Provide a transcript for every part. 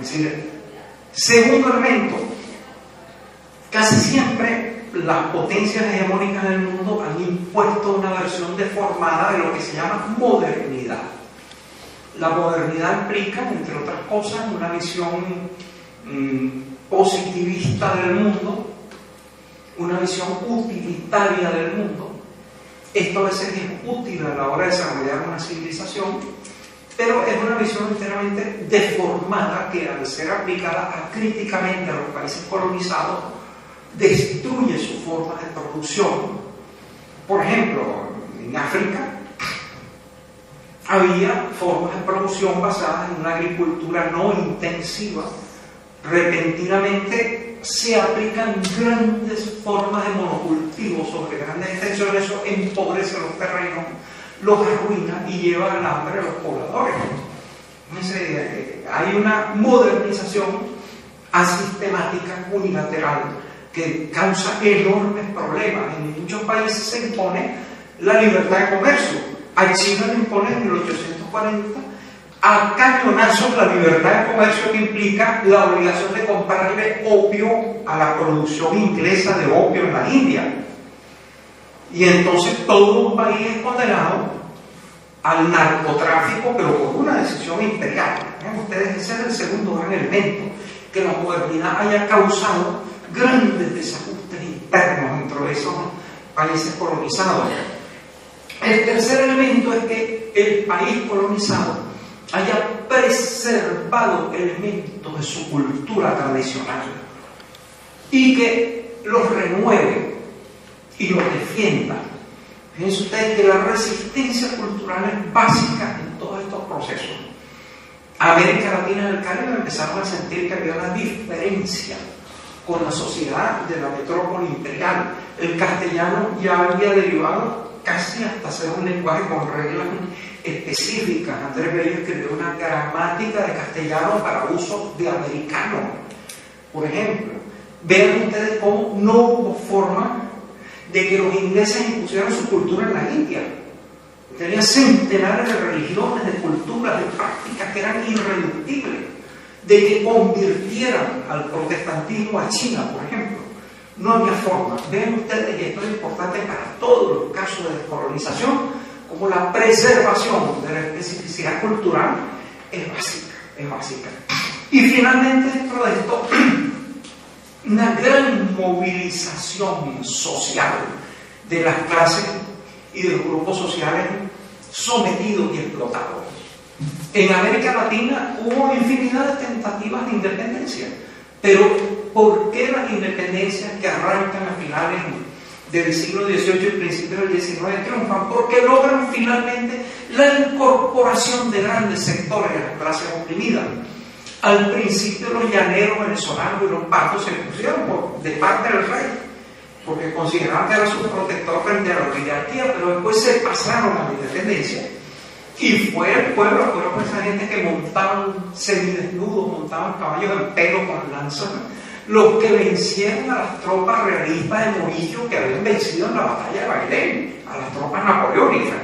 Es decir, segundo elemento, casi siempre las potencias hegemónicas del mundo han impuesto una versión deformada de lo que se llama modernidad. La modernidad implica, entre otras cosas, una visión positivista del mundo, una visión utilitaria del mundo. Esto a veces es útil a la hora de desarrollar una civilización, pero es una visión enteramente deformada que, al ser aplicada críticamente a los países colonizados, destruye su forma de producción. Por ejemplo, en África había formas de producción basadas en una agricultura no intensiva. Repentinamente se aplican grandes formas de monocultivo sobre grandes extensiones. Eso empobrece los terrenos, los arruina y lleva al hambre a los pobladores. Hay una modernización asistemática, unilateral, que causa enormes problemas. En muchos países se impone la libertad de comercio. A China le impone en 1840 a cañonazos la libertad de comercio, que implica la obligación de comprarle opio a la producción inglesa de opio en la India. Y entonces todo un país es condenado al narcotráfico, pero por una decisión imperial. Vean ustedes, ese es el segundo gran elemento, que la modernidad haya causado grandes desajustes internos dentro de esos países colonizados. El tercer elemento es que el país colonizado haya preservado elementos de su cultura tradicional y que los renueve y los defienda. Fíjense ustedes que la resistencia cultural es básica en todos estos procesos. América Latina y el Caribe empezaron a sentir que había una diferencia con la sociedad de la metrópoli imperial. El castellano ya había derivado casi hasta ser un lenguaje con reglas específicas. Andrés Bello escribió una gramática de castellano para uso de americano, por ejemplo. Vean ustedes cómo no hubo forma de que los ingleses impusieran su cultura en la India. Tenía centenares de religiones, de culturas, de prácticas que eran irreductibles, de que convirtieran al protestantismo a China, por ejemplo. No había forma. Vean ustedes, y esto es importante para todos los casos de descolonización, como la preservación de la especificidad cultural es básica. Y finalmente, dentro de esto, una gran movilización social de las clases y de los grupos sociales sometidos y explotados. En América Latina hubo infinidad de tentativas de independencia, pero ¿por qué las independencias que arrancan a finales del siglo XVIII y principios del XIX triunfan? Porque logran finalmente la incorporación de grandes sectores de las clases oprimidas. Al principio los llaneros venezolanos y los pactos se impusieron de parte del rey, porque consideraban que era su protector frente a la oligarquía, pero después se pasaron a la independencia. Y fue el pueblo, fueron esa gente que montaban semidesnudos, montaban caballos en pelo con lanzas, los que vencieron a las tropas realistas de Morillo, que habían vencido en la batalla de Bailén, a las tropas napoleónicas.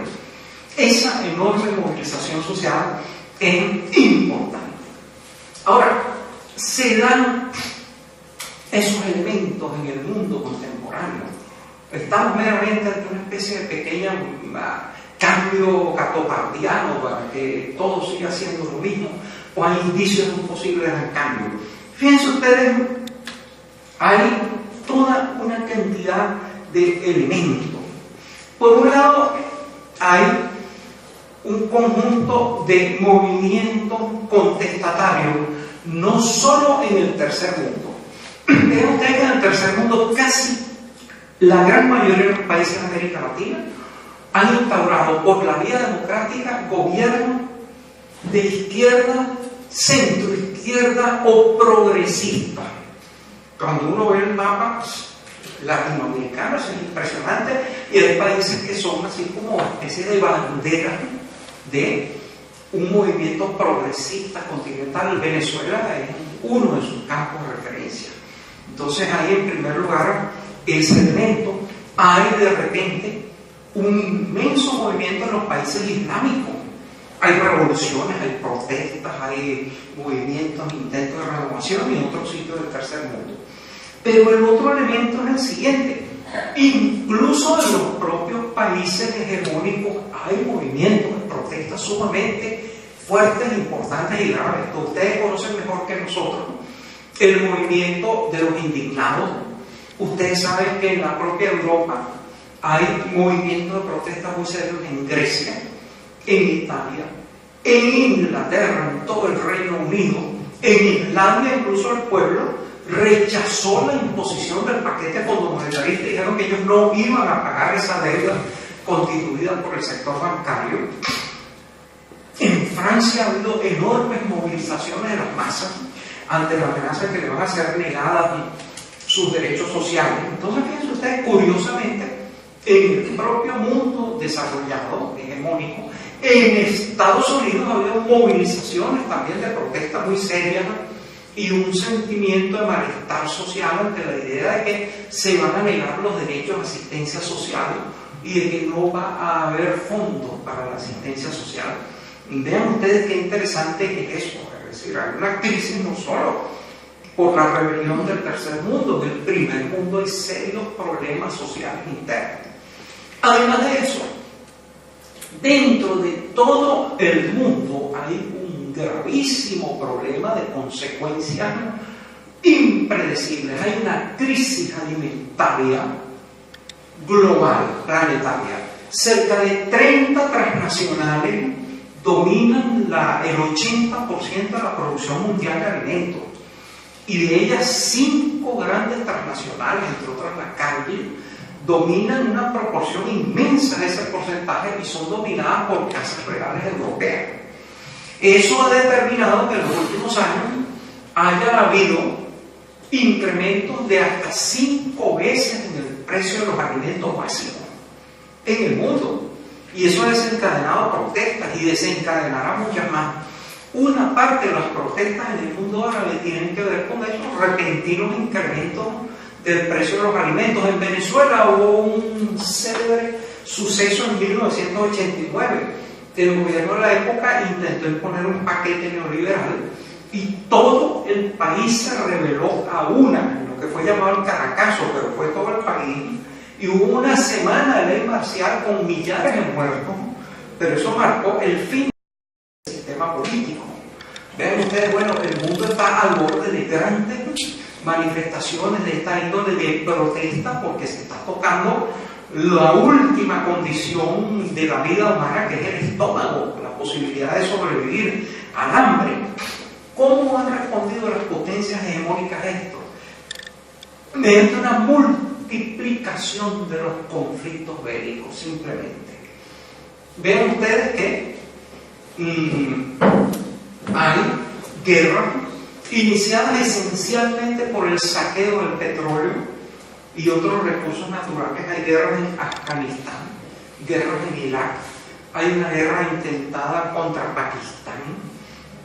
Esa enorme movilización social es importante. Ahora, se dan esos elementos en el mundo contemporáneo. Estamos meramente ante una especie de pequeña cambio catopardiano para que todo siga siendo lo mismo, o hay indicios de un posible gran cambio. Fíjense ustedes, hay toda una cantidad de elementos. Por un lado, hay un conjunto de movimientos contestatarios, no solo en el tercer mundo. Vean ustedes que en el tercer mundo casi la gran mayoría de los países de América Latina han instaurado por la vía democrática gobiernos de izquierda, centro-izquierda o progresista. Cuando uno ve el mapa latinoamericano, eso es impresionante, y hay países que son así como una especie de bandera de un movimiento progresista continental. Venezuela es uno de sus campos de referencia. Entonces hay en primer lugar ese elemento. Hay de repente un inmenso movimiento en los países islámicos. Hay revoluciones, hay protestas, hay movimientos, intentos de renovación y en otros sitios del tercer mundo. Pero el otro elemento es el siguiente: incluso en los propios países hegemónicos hay movimientos de protesta sumamente fuertes, importantes y graves. Ustedes conocen mejor que nosotros el movimiento de los indignados. Ustedes saben que en la propia Europa hay movimientos de protesta muy serios en Grecia, en Italia, en Inglaterra, en todo el Reino Unido, en Islandia. Incluso el pueblo rechazó la imposición del paquete fondomonetarista y dijeron que ellos no iban a pagar esa deuda constituida por el sector bancario. En Francia ha habido enormes movilizaciones de las masas ante la amenaza de que le van a ser negadas sus derechos sociales. Entonces, fíjense ustedes, curiosamente, en el propio mundo desarrollado, hegemónico, en Estados Unidos ha habido movilizaciones también de protesta muy serias y un sentimiento de malestar social ante la idea de que se van a negar los derechos de asistencia social y de que no va a haber fondos para la asistencia social. Y vean ustedes qué interesante es eso. Es decir, hay una crisis no solo por la rebelión del tercer mundo, del primer mundo hay serios problemas sociales internos. Además de eso, dentro de todo el mundo hay un gravísimo problema de consecuencias impredecibles. Hay una crisis alimentaria global, planetaria. Cerca de 30 transnacionales dominan el 80% de la producción mundial de alimentos. Y de ellas 5 grandes transnacionales, entre otras la Cargill, dominan una proporción inmensa de ese porcentaje y son dominadas por casas reales europeas. Eso ha determinado que en los últimos años haya habido incrementos de hasta 5 veces en el precio de los alimentos básicos en el mundo. Y eso ha desencadenado protestas y desencadenará muchas más. Una parte de las protestas en el mundo árabe tienen que ver con esos repentinos incrementos del precio de los alimentos. En Venezuela hubo un célebre suceso en 1989. El gobierno de la época intentó imponer un paquete neoliberal y todo el país se rebeló a una, lo que fue llamado el Caracazo, pero fue todo el país. Y hubo una semana de ley marcial con millares de muertos, pero eso marcó el fin del sistema político. Vean ustedes, bueno, el mundo está al borde de grandes manifestaciones de esta índole de protesta porque se está tocando la última condición de la vida humana, que es el estómago, la posibilidad de sobrevivir al hambre. ¿Cómo han respondido las potencias hegemónicas a esto? Mediante una multiplicación de los conflictos bélicos, simplemente. Vean ustedes que hay guerras iniciadas esencialmente por el saqueo del petróleo y otros recursos naturales. Hay guerras en Afganistán, guerras en Irak, hay una guerra intentada contra Pakistán,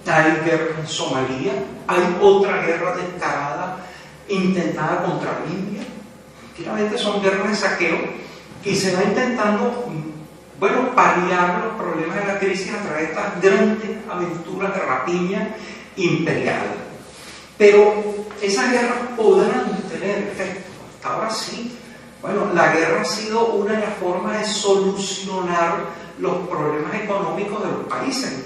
hay guerras en Somalia, hay otra guerra descarada intentada contra Libia. Finalmente son guerras de saqueo y se va intentando, bueno, paliar los problemas de la crisis a través de estas grandes aventuras de rapiña imperial. Pero esas guerras podrán tener efecto. Hasta ahora sí. Bueno, la guerra ha sido una de las formas de solucionar los problemas económicos de los países,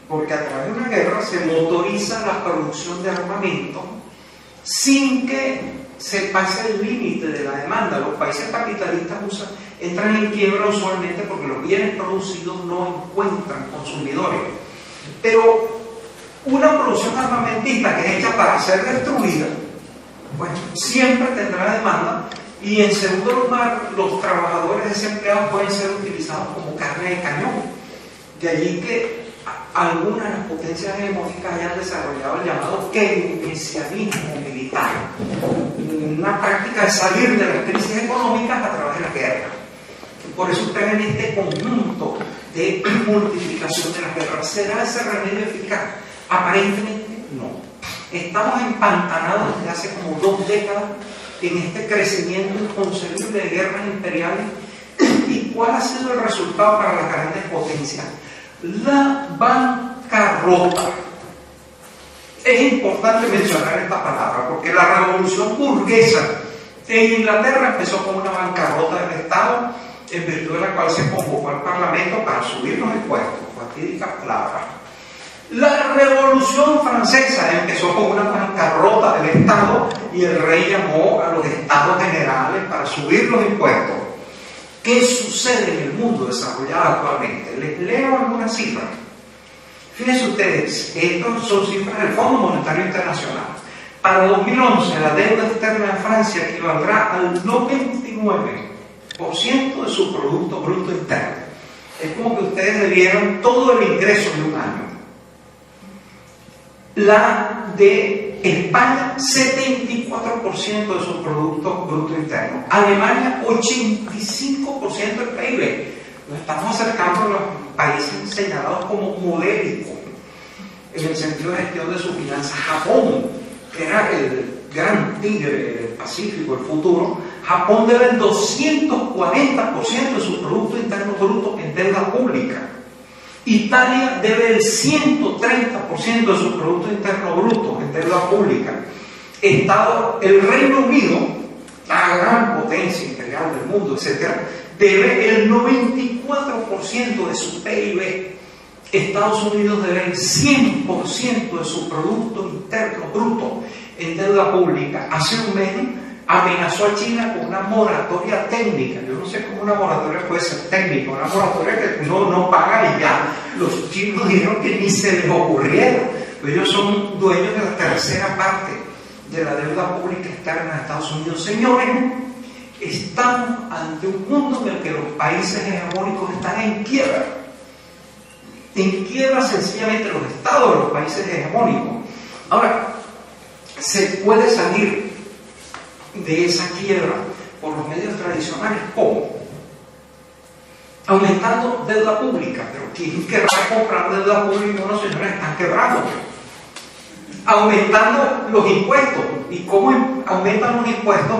porque a través de una guerra se motoriza la producción de armamento sin que se pase el límite de la demanda. Los países capitalistas entran en quiebra usualmente porque los bienes producidos no encuentran consumidores. Pero una producción armamentista que es hecha para ser destruida, pues siempre tendrá demanda. Y en segundo lugar, los trabajadores desempleados pueden ser utilizados como carne de cañón. De allí que algunas de las potencias hegemónicas hayan desarrollado el llamado keynesianismo militar, una práctica de salir de las crisis económicas a través de la guerra. Por eso usted en este conjunto de multiplicación de las guerras, ¿será ese remedio eficaz? Aparentemente no. Estamos empantanados desde hace como 2 décadas en este crecimiento inconcebible de guerras imperiales. ¿Y cuál ha sido el resultado para las grandes potencias? La bancarrota. Es importante mencionar esta palabra porque la revolución burguesa en Inglaterra empezó con una bancarrota del Estado, en virtud de la cual se convocó al Parlamento para subir los impuestos. Fatídica palabra. La Revolución Francesa empezó con una bancarrota del Estado y el rey llamó a los estados generales para subir los impuestos. ¿Qué sucede en el mundo desarrollado actualmente? Les leo algunas cifras. Fíjense ustedes, estas son cifras del Fondo Monetario Internacional. Para 2011, la deuda externa de Francia equivaldrá al 99% de su Producto Bruto Interno. Es como que ustedes debieran todo el ingreso de un año. La de España, 74% de su Producto Bruto Interno. Alemania, 85% del PIB. Nos estamos acercando a los países señalados como modélicos en el sentido de gestión de sus finanzas. Japón, que era el gran tigre del Pacífico, el futuro, Japón debe el 240% de su Producto Interno Bruto en deuda pública. Italia debe el 130% de su Producto Interno Bruto en deuda pública. El Reino Unido, la gran potencia imperial del mundo, etc., debe el 94% de su PIB. Estados Unidos debe el 100% de su Producto Interno Bruto en deuda pública. Hace un mes amenazó a China con una moratoria técnica. Yo no sé cómo una moratoria puede ser técnica, una moratoria que no paga y ya. Los chinos dijeron que ni se les ocurriera. Ellos son dueños de la tercera parte de la deuda pública externa de Estados Unidos. Señores, estamos ante un mundo en el que los países hegemónicos están en quiebra. En quiebra sencillamente los estados de los países hegemónicos. Ahora, se puede salir de esa quiebra por los medios tradicionales. ¿Cómo? Aumentando deuda pública. Pero ¿quién querrá comprar deuda pública? No, señores, están quebrados. Aumentando los impuestos. ¿Y cómo aumentan los impuestos?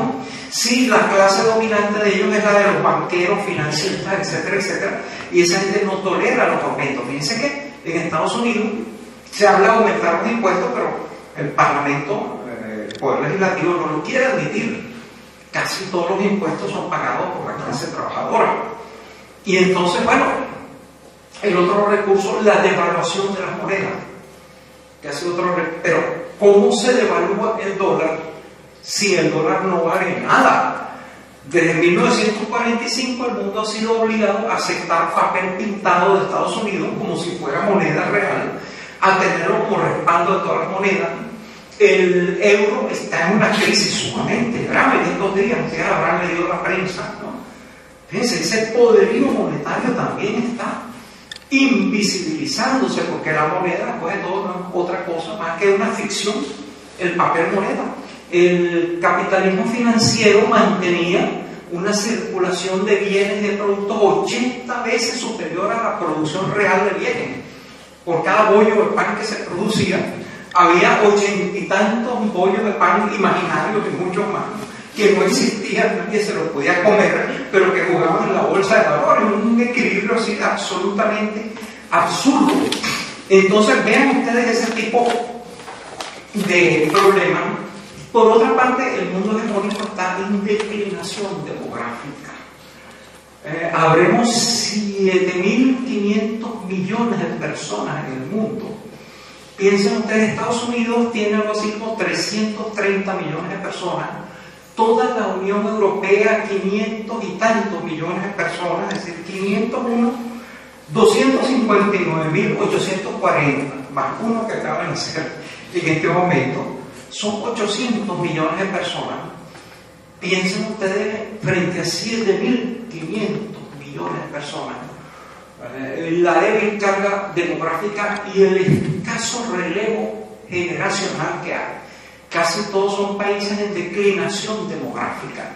Si la clase dominante de ellos es la de los banqueros, financieros, etcétera, etcétera, y esa gente no tolera los aumentos. Fíjense que en Estados Unidos se habla de aumentar los impuestos, pero el Parlamento, el Poder Legislativo, no lo quiere admitir. Casi todos los impuestos son pagados por la clase trabajadora. Y entonces, bueno, el otro recurso, la devaluación de las monedas. Pero, ¿cómo se devalúa el dólar si el dólar no vale nada? Desde 1945 el mundo ha sido obligado a aceptar papel pintado de Estados Unidos como si fuera moneda real, a tenerlo como respaldo de todas las monedas. El euro está en una crisis sumamente grave en estos días, ustedes habrán leído la prensa, ¿no? Fíjense, ese poderío monetario también está invisibilizándose, porque la moneda no es otra cosa más que una ficción, el papel moneda. El capitalismo financiero mantenía una circulación de bienes y de productos 80 veces superior a la producción real de bienes. Por cada bollo de pan que se producía, había 80 y tantos bollos de pan imaginarios y muchos más, que no existían, nadie se los podía comer, pero que jugaban en la bolsa de valores, un equilibrio así absolutamente absurdo. Entonces vean ustedes ese tipo de problemas. Por otra parte, el mundo hegemónico está en declinación demográfica. Habremos 7.500 millones de personas en el mundo. Piensen ustedes, Estados Unidos tiene algo así como 330 millones de personas. Toda la Unión Europea, 500 y tantos millones de personas, es decir, 501, 259.840, más uno que acaba de nacer en este momento, son 800 millones de personas. Piensen ustedes frente a 7.500 millones de personas. La débil carga demográfica y el escaso relevo generacional que hay. Casi todos son países en declinación demográfica.